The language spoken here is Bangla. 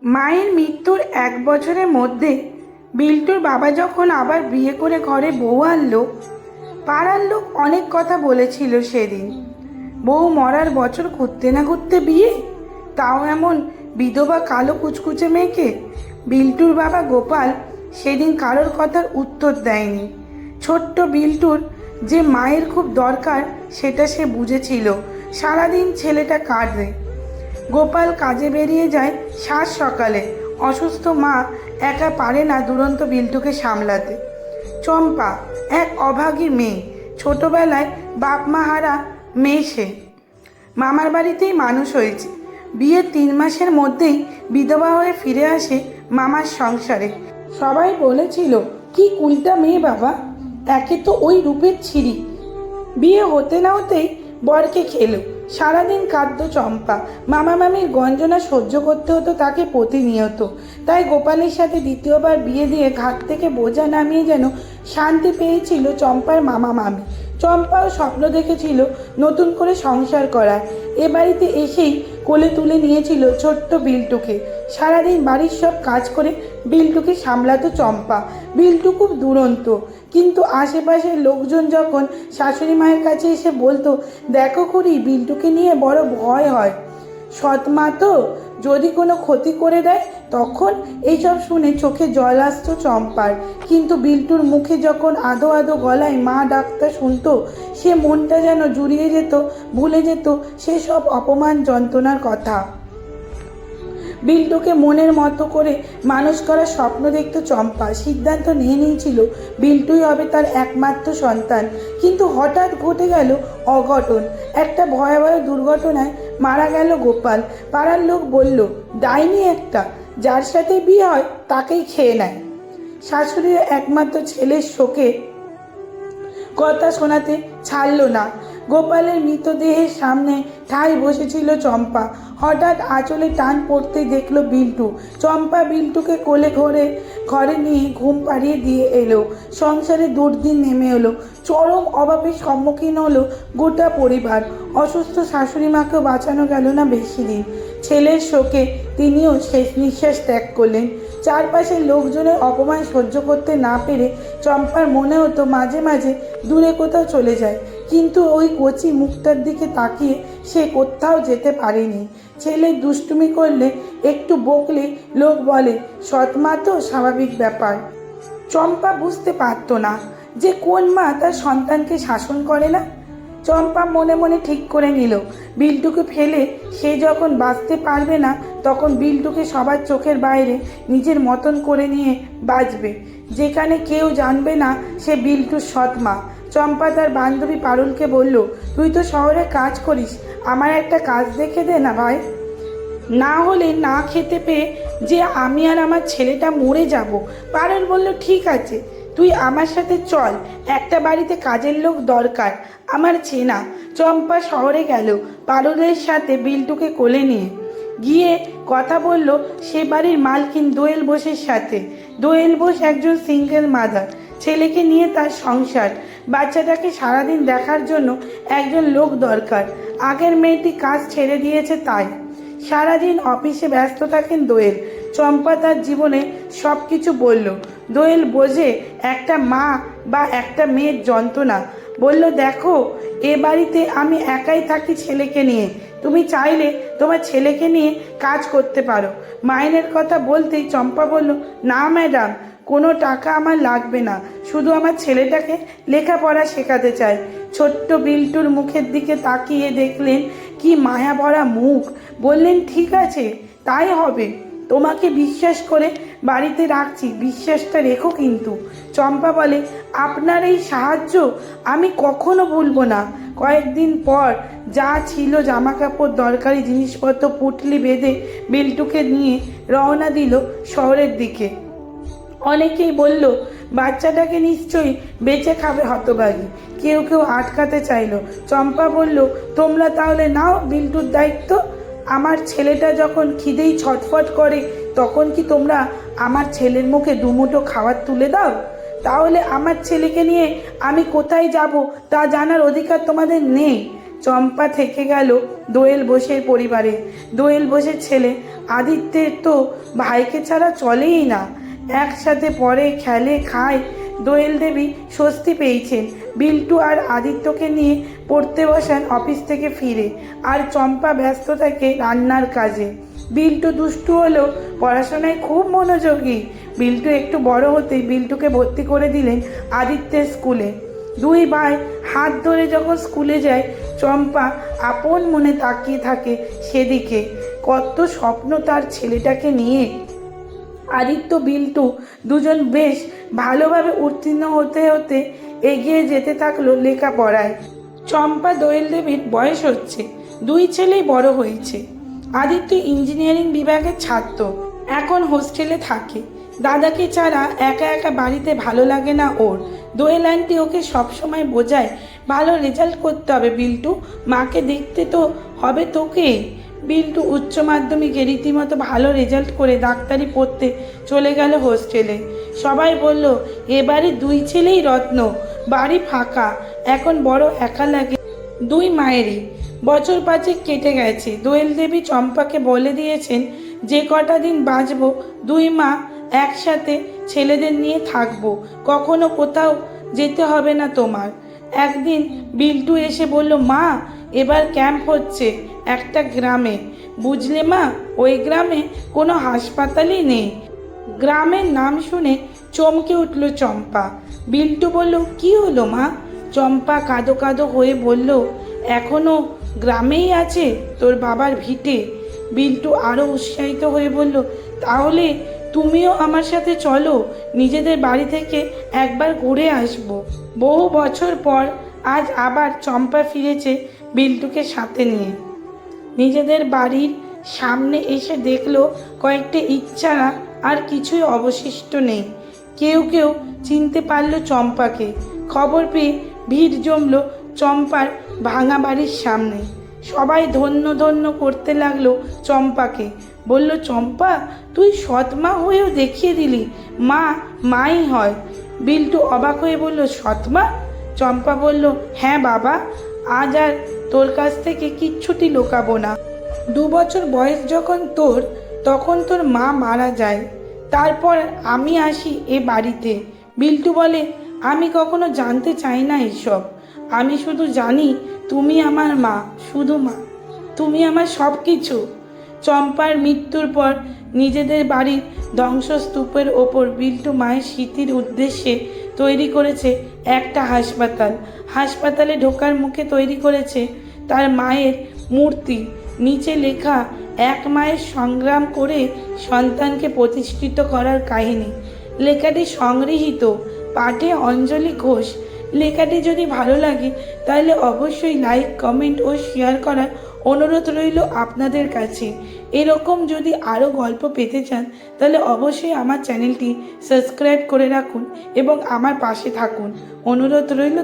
মায়ের মৃত্যুর 1 বছরের মধ্যে বিল্টুর বাবা যখন আবার বিয়ে করে ঘরে বউ আনলো, পাড়ার লোক অনেক কথা বলেছিল সেদিন। বউ মরার বছর ঘুরতে না ঘুরতে বিয়ে, তাও এমন বিধবা কালো কুচকুচে মেয়েকে। বিল্টুর বাবা গোপাল সেদিন কারোর কথার উত্তর দেয়নি। ছোট্ট বিল্টুর যে মায়ের খুব দরকার সেটা সে বুঝেছিল। সারাদিন ছেলেটা কাঁদে। গোপাল কাজে বেরিয়ে যায় সাত সকালে। অসুস্থ মা একা পারে না দুরন্ত বিল্টুকে সামলাতে। চম্পা এক অভাগী মেয়ে, ছোটবেলায় বাপ মা হারা মেয়ে সে। মামার বাড়িতেই মানুষ হয়েছে। বিয়ের 3 মাসের মধ্যেই বিধবা হয়ে ফিরে আসে মামার সংসারে। সবাই বলেছিল, কি কুলটা মেয়ে বাবা, একে তো ওই রূপের ছিরি। বিয়ে হতে না হতেই বরকে খেলো। সারাদিন কাঁদতো চম্পা। মামা মামির গঞ্জনা সহ্য করতে হতো তাকে প্রতিনিয়ত। তাই গোপালের সাথে দ্বিতীয়বার বিয়ে দিয়ে ঘাট থেকে বোঝা নামিয়ে যেন শান্তি পেয়েছিল চম্পার মামা মামি। চম্পাও স্বপ্ন দেখেছিল নতুন করে সংসার করার। এ বাড়িতে এসেই কোলে তুলে নিয়েছিল ছোট্ট বিল্টুকে। সারাদিন বাড়ির সব কাজ করে বিল্টুকে সামলাতো চম্পা। বিল্টু খুব দুরন্ত, কিন্তু আশেপাশের লোকজন যখন শাশুড়ি মায়ের কাছে এসে বলতো, দেখো খুড়ি, বিল্টুকে নিয়ে বড় ভয় হয়, সৎ মা তো, যদি কোনো ক্ষতি করে দেয়, তখন এইসব শুনে চোখে জল আসতো চম্পার। কিন্তু বিল্টুর মুখে যখন আদো আদো গলায় মা ডাকটা শুনতো, সে মনটা যেন জুড়িয়ে যেত, ভুলে যেত সেসব অপমান যন্ত্রণার কথা। বিল্টুকে মনের মতো করে মানুষ করার স্বপ্ন দেখত চম্পা। সিদ্ধান্ত নিয়ে নিয়েছিল বিল্টুই হবে তার একমাত্র সন্তান। কিন্তু হঠাৎ ঘটে গেল অঘটন। একটা ভয়াবহ দুর্ঘটনায় মারা গেল গোপাল। পাড়ার লোক বলল, ডাইনি একটা, যার সাথে বিয়ে হয় তাকেই খেয়ে নেয়। শাশুড়ির একমাত্র ছেলের শোকে কথা শোনাতে ছাড়ল না। গোপালের মৃতদেহের সামনে ঠাই বসেছিল চম্পা। হঠাৎ আঁচলে টান পড়তেই দেখল বিল্টু। চম্পা বিল্টুকে কোলে ঘরে নিয়ে ঘুম পাড়িয়ে দিয়ে এলো। সংসারে দুর্দিন নেমে এলো। চরম অভাবের সম্মুখীন হলো গোটা পরিবার। অসুস্থ শাশুড়ি মাকেও বাঁচানো গেল না বেশি দিন। ছেলের শোকে তিনিও শেষ নিঃশ্বাস ত্যাগ করলেন। চারপাশের লোকজনের অপমান সহ্য করতে না পেরে চম্পার মনে হতো মাঝে মাঝে দূরে কোথাও চলে যায়। কিন্তু ওই কচি মুখটার দিকে তাকিয়ে সে কোথাও যেতে পারেনি। ছেলে দুষ্টুমি করলে, একটু বকলে লোক বলে, সৎমা তো স্বাভাবিক ব্যাপার। চম্পা বুঝতে পারত না যে কোন মা তার সন্তানকে শাসন করে না। চম্পা মনে মনে ঠিক করে নিল, বিল্টুকে ফেলে সে যখন বাঁচতে পারবে না, তখন বিল্টুকে সবার চোখের বাইরে নিজের মতন করে নিয়ে বাঁচবে, যেখানে কেউ জানবে না সে বিল্টুর সৎ মা। চম্পা তার বান্ধবী পারুলকে বলল, তুই তো শহরে কাজ করিস, আমার একটা কাজ দেখে দে না ভাই, না হলে না খেতে পেয়ে যে আমি আর আমার ছেলেটা মরে যাব। পারুল বলল, ঠিক আছে, তুই আমার সাথে চল, একটা বাড়িতে কাজের লোক দরকার আমার চেনা। চম্পা শহরে গেল পারুলের সাথে বিল্টুকে কোলে নিয়ে। গিয়ে কথা বলল সে বাড়ির মালকিন দোয়েল বোসের সাথে। দোয়েল বোস একজন সিঙ্গেল মাদার, ছেলেকে নিয়ে তার সংসার। বাচ্চাটাকে সারাদিন দেখার জন্য একজন লোক দরকার। আগের মেয়েটি কাজ ছেড়ে দিয়েছে, তাই সারাদিন অফিসে ব্যস্ত থাকেন দোয়েল। চম্পা তার জীবনে সব কিছু বলল। দোয়েল বোঝে একটা মা বা একটা মেয়ের যন্ত্রণা। বলল, দেখো, এ বাড়িতে আমি একাই থাকি ছেলেকে নিয়ে, তুমি চাইলে তোমার ছেলেকে নিয়ে কাজ করতে পারো। মাইনের কথা বলতেই চম্পা বলল, না ম্যাডাম, কোনো টাকা আমার লাগবে না, শুধু আমার ছেলেটাকে লেখাপড়া শেখাতে চাই। ছোট্ট বিল্টুর মুখের দিকে তাকিয়ে দেখলেন কি মায়া ভরা মুখ। বললেন, ঠিক আছে, তাই হবে, তোমাকে বিশ্বাস করে বাড়িতে রাখছি, বিশ্বাসটা রেখো কিন্তু। চম্পা বলে, আপনার এই সাহায্য আমি কখনো ভুলবো না। কয়েকদিন পর যা ছিল জামা কাপড়, দরকারি জিনিসপত্র পুটলি বেঁধে বিল্টুকে নিয়ে রওনা দিল শহরের দিকে। অনেকেই বলল, বাচ্চাটাকে নিশ্চয়ই বেঁচে খাবে হতভাগী। কেউ কেউ আটকাতে চাইল। চম্পা বলল, তোমরা তাহলে নাও বিল্টুর দায়িত্ব। আমার ছেলেটা যখন খিদেই ছটফট করে, তখন কি তোমরা আমার ছেলের মুখে দুমুঠো খাবার তুলে দাও? তাহলে আমার ছেলেকে নিয়ে আমি কোথায় যাব তা জানার অধিকার তোমাদের নেই। চম্পা থেকে গেল দোয়েল বোসের পরিবারে। দোয়েল বোসের ছেলে আদিত্যের তো ভাইকে ছাড়া চলেই না। একসাথে পড়ে, খেলে, খায়। দোয়েল দেবী স্বস্তি পেয়েছেন। বিল্টু আর আদিত্যকে নিয়ে পড়তে বসান অফিস থেকে ফিরে, আর চম্পা ব্যস্ত থাকে রান্নার কাজে। বিল্টু দুষ্টু হলেও পড়াশোনায় খুব মনোযোগী। বিল্টু একটু বড় হতেই বিল্টুকে ভর্তি করে দিলেন আদিত্যের স্কুলে। দুই ভাই হাত ধরে যখন স্কুলে যায়, চম্পা আপন মনে তাকিয়ে থাকে সেদিকে। কত স্বপ্ন তার ছেলেটাকে নিয়ে। আদিত্য বিল্টু দুজন বেশ ভালোভাবে উত্তীর্ণ হতে হতে এগিয়ে যেতে থাকলো লেখাপড়ায়। চম্পা দোয়েল দেবীর বয়স হচ্ছে, দুই ছেলেই বড় হয়েছে। আদিত্য ইঞ্জিনিয়ারিং বিভাগের ছাত্র, এখন হোস্টেলে থাকে। দাদাকে ছাড়া একা একা বাড়িতে ভালো লাগে না ওর। দোয়েল আন্টি ওকে সবসময় বোঝায়, ভালো রেজাল্ট করতে হবে বিল্টু, মাকে দেখতে তো হবে তোকে। বিল্টু উচ্চ মাধ্যমিকে রীতিমতো ভালো রেজাল্ট করে ডাক্তারি পড়তে চলে গেল হোস্টেলে। সবাই বলল, এবারে দুই ছেলেই রত্ন, বাড়ি ফাঁকা, এখন বড় একা লাগে দুই মায়েরই। বছর 5 কেটে গেছে। দোয়েল দেবী চম্পাকে বলে দিয়েছেন, যে কটা দিন বাঁচবো দুই মা একসাথে ছেলেদের নিয়ে থাকবো, কখনো কোথাও যেতে হবে না তোমার। একদিন বিল্টু এসে বলল, মা এবার ক্যাম্প হচ্ছে একটা গ্রামে, বুঝলে মা, ওই গ্রামে কোনো হাসপাতালই নেই। গ্রামের নাম শুনে চমকে উঠল চম্পা। বিল্টু বলল, কি হলো মা? চম্পা কাঁদো কাঁদো হয়ে বলল, এখনো গ্রামেই আছে তোর বাবার ভিটে। বিল্টু আরও উৎসাহিত হয়ে বলল, তাহলে তুমিও আমার সাথে চলো, নিজেদের বাড়ি থেকে একবার ঘুরে আসবো। বহু বছর পর আজ আবার চম্পা ফিরেছে বিল্টুকে সাথে নিয়ে। নিজেদের বাড়ির সামনে এসে দেখলো কয়েকটা ইট ছাড়া আর কিছুই অবশিষ্ট নেই। কেউ কেউ চিনতে পারল চম্পাকে। খবর পেয়ে ভিড় জমল চম্পার ভাঙা বাড়ির সামনে। সবাই ধন্য ধন্য করতে লাগলো চম্পাকে। বলল, চম্পা তুই সৎমা হয়েও দেখিয়ে দিলি, মা মাই হয়। বিল্টু অবাক হয়ে বলল, সৎমা? চম্পা বলল, হ্যাঁ বাবা, আজ আর তোর কাছ থেকে কিচ্ছুটি লুকাবো না। 2 বছর বয়স যখন তোর, তখন তোর মা মারা যায়। তারপর আমি আসি এ বাড়িতে। বিল্টু বলে, আমি কখনো জানতে চাই না এসব। আমি শুধু জানি তুমি আমার মা, শুধু মা, তুমি আমার সব কিছু। চম্পার মৃত্যুর পর নিজেদের বাড়ির ধ্বংসস্তূপের ওপর বিল্টু মায়ের স্মৃতির উদ্দেশ্যে তৈরি করেছে একটা হাসপাতাল। হাসপাতালে ঢোকার মুখে তৈরি করেছে তার মায়ের মূর্তি। নিচে লেখা, এক মায়ের সংগ্রাম করে সন্তানকে প্রতিষ্ঠিত করার কাহিনী। লেখাটি সংগৃহীত পাঠে অঞ্জলি ঘোষ। লেখাটি যদি ভালো লাগে তাহলে অবশ্যই লাইক, কমেন্ট ও শেয়ার করার অনুরোধ রইল আপনাদের কাছে। এরকম যদি আরও গল্প পেতে চান তাহলে অবশ্যই আমার চ্যানেলটি সাবস্ক্রাইব করে রাখুন এবং আমার পাশে থাকুন। অনুরোধ রইল।